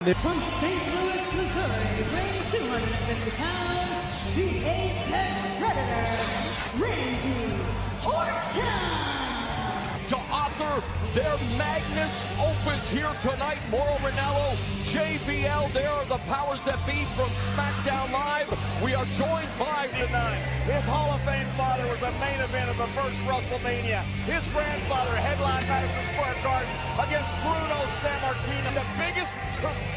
From St. Louis, Missouri, weighing 250 pounds, the Apex Predator, Randy Orton. To author their Magnus Opus here tonight, Mauro Ranallo, JBL, they are the powers that be from SmackDown Live. We are joined by tonight. His Hall of Fame father was the main event of the first WrestleMania. His grandfather headlined Madison Square Garden against Bruno Sammartino. The biggest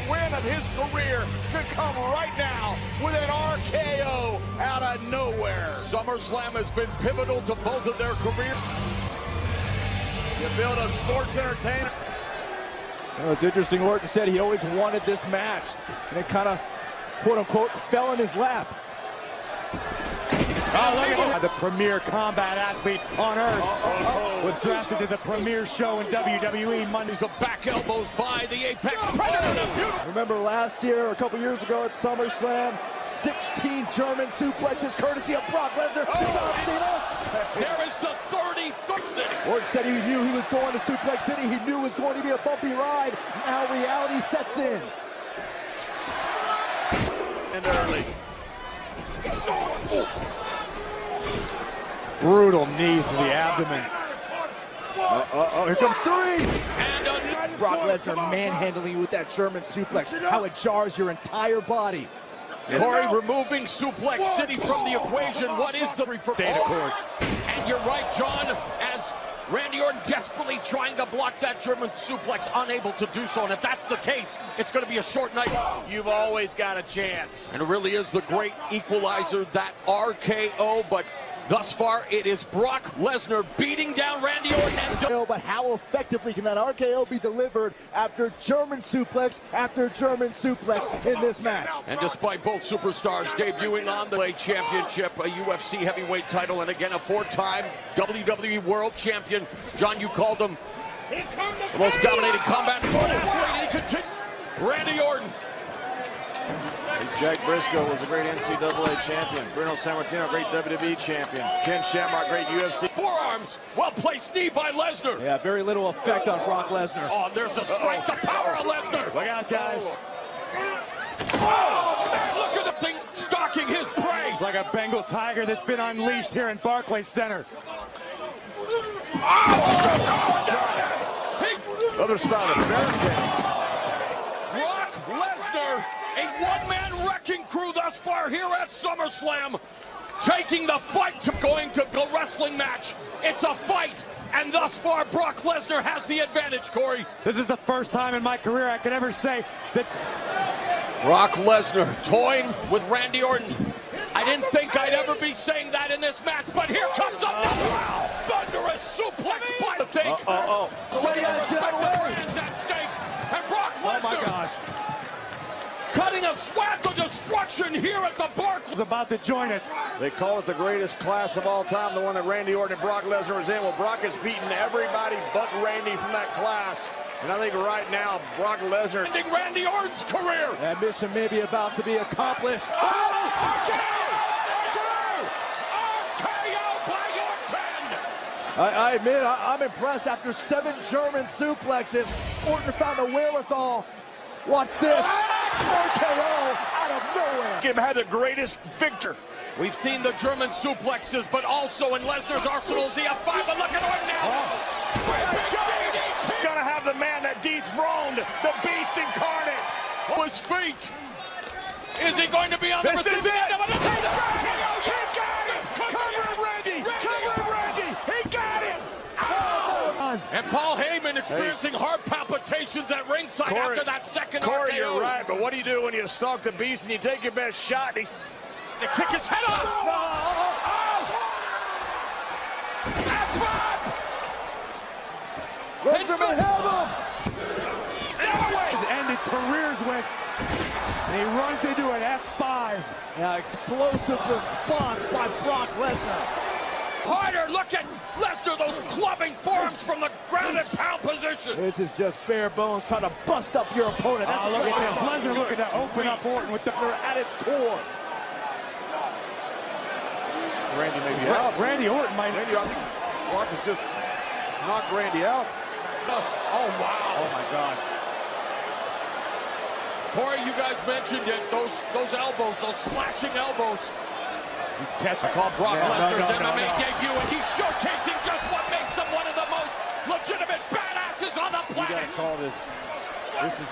win of his career could come right now with an RKO out of nowhere. SummerSlam has been pivotal to both of their careers. You build a sports entertainer. Well, it's interesting, Orton said he always wanted this match, and it kind of, quote-unquote, fell in his lap. Oh, look at that. The premier combat athlete on earth was drafted to the premier show in WWE Monday. Some back elbows by the Apex Predator. Remember last year, or a couple years ago at SummerSlam, 16 German suplexes courtesy of Brock Lesnar to John Cena. There is the 33rd City. Orton said he knew he was going to Suplex City. He knew it was going to be a bumpy ride. Now reality sets in. And early. Brutal knees to the abdomen. Here comes three. And Brock Lesnar manhandling you with that German suplex. How it jars your entire body. Corey removing Suplex City from the equation. What is the Data course? And you're right, John, as Randy Orton desperately trying to block that German suplex, unable to do so. And if that's the case, it's going to be a short night. You've always got a chance. And it really is the great equalizer, that RKO, but thus far, it is Brock Lesnar beating down Randy Orton. But how effectively can that RKO be delivered after German suplex after German suplex in this match? And despite both superstars debuting on the Light Championship, a UFC heavyweight title, and again a four-time WWE World Champion, John, you called him the most dominating combat sport athlete, and he continues. Randy Orton. Jack Briscoe was a great NCAA champion. Bruno Sammartino, great WWE champion. Ken Shamrock, great UFC. Forearms, well-placed knee by Lesnar. Yeah, very little effect on Brock Lesnar. Oh, there's the strength, the power of Lesnar. Look out, guys. Oh, man, look at the thing stalking his prey. It's like a Bengal tiger that's been unleashed here in Barclays Center. Other side of barricade. Brock Lesnar, a one-man wrecking crew thus far here at SummerSlam, taking the fight to going to the wrestling match. It's a fight, and thus far Brock Lesnar has the advantage, Corey. This is the first time in my career I could ever say that Brock Lesnar toying with Randy Orton. I didn't think I'd ever be saying that in this match, but here comes another thunderous suplex by the thing. What do you guys get away? Is at stake, and Brock Lesnar. Oh my gosh. Cutting a swath of destruction here at the Barclays. was about to join it. They call it the greatest class of all time, the one that Randy Orton and Brock Lesnar was in. Well, Brock has beaten everybody but Randy from that class. And I think right now, Brock Lesnar Ending Randy Orton's career. That mission may be about to be accomplished. I admit, I'm impressed. After 7 German suplexes, Orton found the wherewithal. Watch this. RKO out of nowhere. Kim had the greatest victor. We've seen the German suplexes, but also in Lesnar's arsenal is the F5. But look at Orton now. He's going to have the man that dethroned the beast incarnate. His feet. Is he going to be on the This is receiving it. end of it? Cover him, Randy. Cover him, Randy. He got him. And Paul Heyman experiencing heart palpitations at ringside after that second Corey, RKO. you're right, but what do you do when you stalk the beast and you take your best shot? And To kick his head off. Lesnar may have him. He's ended careers with, and he runs into an F5. Now, explosive response by Brock Lesnar. Harder, look at Lesnar, those clubbing forearms from the ground and pound position. This is just bare bones trying to bust up your opponent. That's Look at this. Lesnar looking to open up Orton with the at its core. Randy may be out. Randy Orton might. Randy, I think Brock has just knocked Randy out. Oh, wow. Oh, my gosh. Corey, you guys mentioned it. Those elbows, those slashing elbows. Catch it. Called Brock Lesnar's MMA no. debut, and he's showcasing just what makes him one of the most legitimate badasses on the planet. You gotta call this. This is,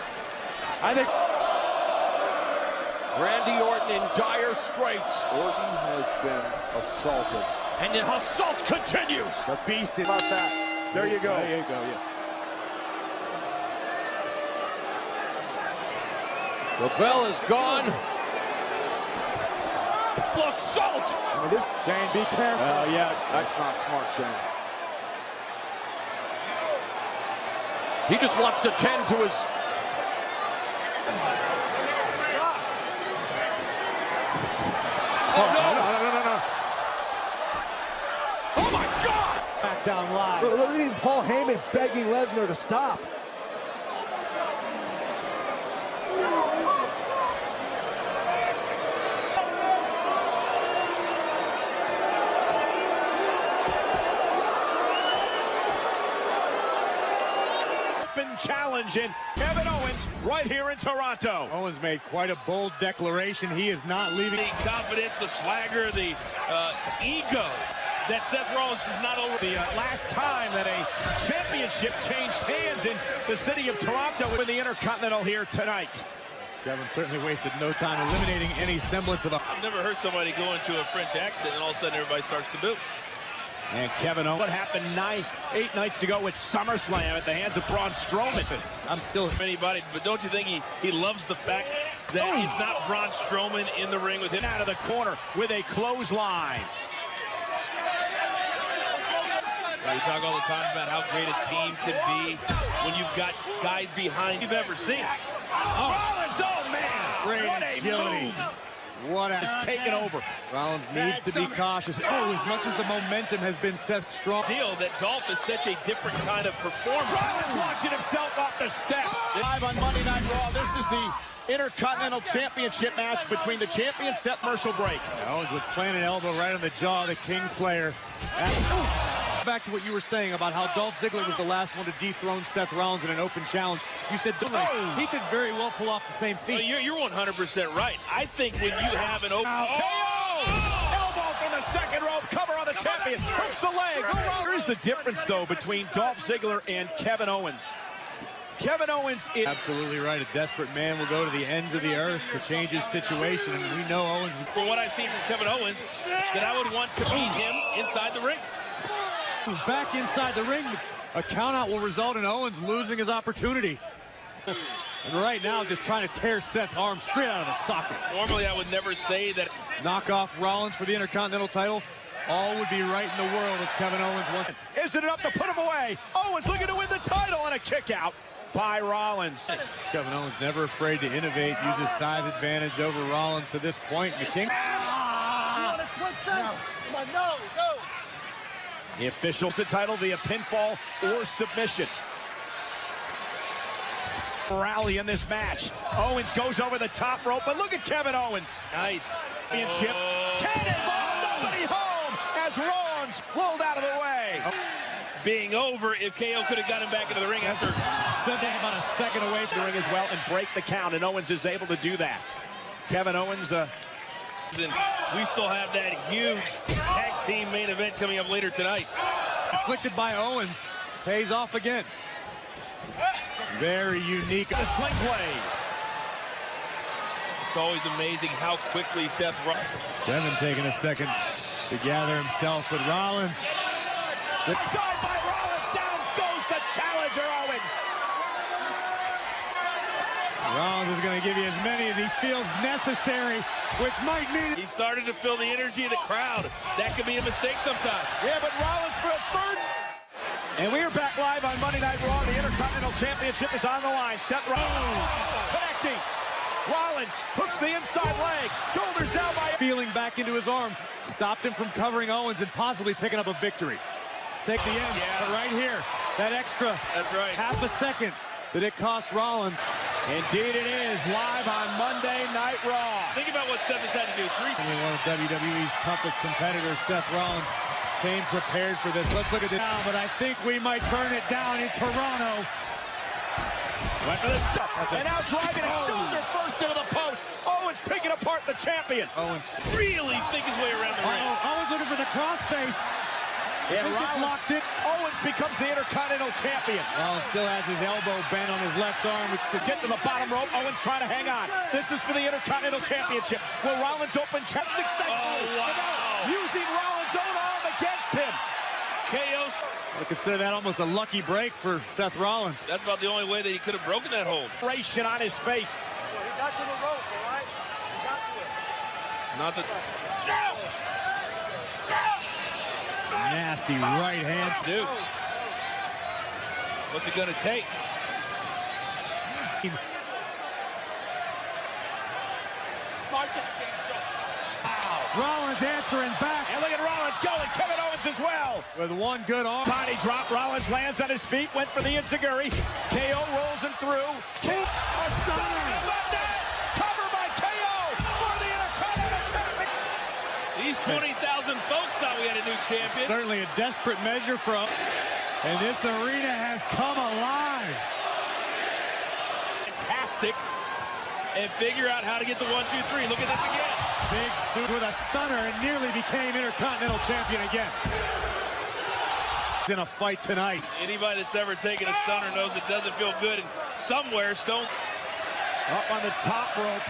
I think. Randy Orton in dire straits. Orton has been assaulted. And the assault continues. The beast is How about that? There you go. There you go, yeah. The bell is gone. Assault! I mean, Shane, be careful. Yeah, that's not smart, Shane. He just wants to tend to his... Oh, no! No. Oh, my God! Back down live. Look at Paul Heyman begging Lesnar to stop. Challenge in Kevin Owens right here in Toronto. Owens made quite a bold declaration. He is not leaving. The confidence, the swagger, the ego that Seth Rollins is not over. The last time that a championship changed hands in the city of Toronto with the Intercontinental here tonight. Kevin certainly wasted no time eliminating any semblance of a... I've never heard somebody go into a French accent and all of a sudden everybody starts to boo. And Kevin Owens, what happened 8 nights ago at SummerSlam at the hands of Braun Strowman. I'm still anybody, but don't you think he loves the fact that it's not Braun Strowman in the ring with him Out of the corner with a clothesline. We talk all the time about how great a team can be when you've got guys behind you've ever seen. Rollins, oh man, Great what a agility. move. What a... Taken over. Rollins needs to be cautious. Oh, as much as the momentum has been Seth strong. Deal that Dolph is such a different kind of performer. Rollins launching himself off the steps. Live on Monday Night Raw, this is the Intercontinental Championship match between the champion Seth Mercial-Break. Owens would plant an elbow right on the jaw of the Kingslayer. Back to what you were saying about how Dolph Ziggler was the last one to dethrone Seth Rollins in an open challenge. You said he could very well pull off the same feat. Well, you're 100% right. I think when you have an open... Elbow from the second rope, cover on the champion, hooks the leg. Here's the difference, though, between Dolph Ziggler and Kevin Owens. Kevin Owens is... Absolutely right. A desperate man will go to the ends of the earth to change his situation, and we know Owens... From what I've seen from Kevin Owens, that I would want to beat him inside the ring. Back inside the ring, a countout will result in Owens losing his opportunity. And right now, just trying to tear Seth's arm straight out of the socket. Normally, I would never say that. Knock off Rollins for the Intercontinental title. All would be right in the world if Kevin Owens wants. Isn't enough to put him away. Owens looking to win the title and a kick out by Rollins. Kevin Owens never afraid to innovate, use his size advantage over Rollins to this point. The King. The officials the title via pinfall or submission. Rally in this match. Owens goes over the top rope, but look at Kevin Owens. Nice. Championship. Cannonball, nobody home as Rollins rolled out of the way. Being over if KO could have got him back into the ring after Something about a second away from the ring as well and break the count, and Owens is able to do that. Kevin Owens, and we still have that huge tag team main event coming up later tonight. Inflicted by Owens. Pays off again. Very unique. the sling blade. It's always amazing how quickly Seth Rollins. Kevin taking a second to gather himself, but Rollins. Dive by Rollins, down goes the challenger Owens. Rollins is going to give you as many as he feels necessary, which might mean... He started to feel the energy of the crowd. That could be a mistake sometimes. Yeah, but Rollins for a third. And we are back live on Monday Night Raw. The Intercontinental Championship is on the line. Seth Rollins connecting. Rollins hooks the inside leg. Shoulders down by... Feeling back into his arm. Stopped him from covering Owens and possibly picking up a victory. Take the end. Yeah. But right here, that extra That's right. half a second that it cost Rollins. Indeed it is, live on Monday Night Raw. Think about what Seth has had to do. Only one of WWE's toughest competitors, Seth Rollins, came prepared for this. Let's look at this now, but I think we might burn it down in Toronto. Went for the stuff. And now driving a shoulder apart the champion. Owens really think his way around the ring. Owens looking for the crossface. And This gets locked in. Owens becomes the Intercontinental Champion. Rollins still has his elbow bent on his left arm, which could Get to the bottom rope. Owens trying to hang on. This is for the Intercontinental Championship. Will Rollins open chest successfully? Oh, wow. Using Rollins' own arm against him. KO. I consider that almost a lucky break for Seth Rollins. That's about the only way that he could have broken that hold. Ration on his face. He got to the rope, all right? He got to it. Not that. Nasty right hands. Dude. What's it gonna take? Rollins answering back. And look at Rollins going. Kevin Owens as well. With one good arm. Body drop. Rollins lands on his feet. Went for the enziguri. KO rolls him through. A stunner. Cover by KO for the Intercontinental Champion. These 20,000 folks thought we had a new champion. Certainly a desperate measure for us. And this arena has come alive. Fantastic. And figure out how to get the 1, 2, 3. Look at this again. Big suit with a stunner and nearly became Intercontinental Champion again. In a fight tonight. Anybody that's ever taken a stunner knows it doesn't feel good. And somewhere, Stone. Up on the top rope.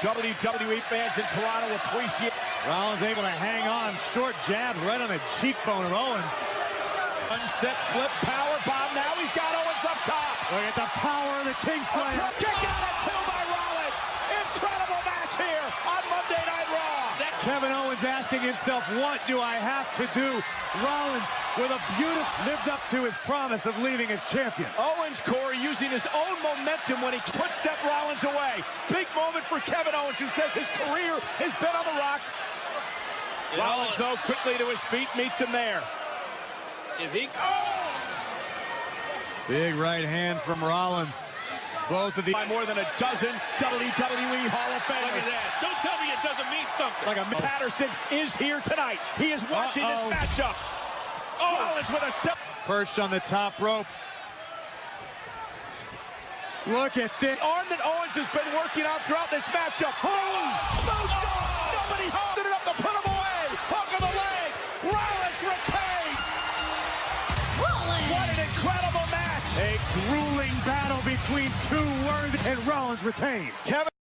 WWE fans in Toronto appreciate. Rollins able to hang on. Short jabs right on the cheekbone of Owens. Unset flip power bomb. Now he's got Owens up top. Look at the power of the Kingslayer. Kick out at 2 by Rollins. Incredible match here on Monday Night Raw. Kevin Owens asking himself, what do I have to do? Rollins with a beautiful lived up to his promise of leaving as champion. Owens, Corey, using his own momentum when he puts Seth Rollins away. Big moment for Kevin Owens, who says his career has been on the rocks. Rollins, though, quickly to his feet, meets him there. If he... Big right hand from Rollins. Both of the... By more than a dozen WWE Hall of Famers. Look at that. Don't tell me it doesn't mean something. Like Patterson is here tonight. He is watching this matchup. Rollins with a step. Perched on the top rope. Look at this. The arm that Owens has been working on throughout this matchup. Moonsault. Nobody holding it up to put him away. Hook of the leg. Rollins retains. What an incredible match. A grueling battle between two worthy, and Rollins retains. Kevin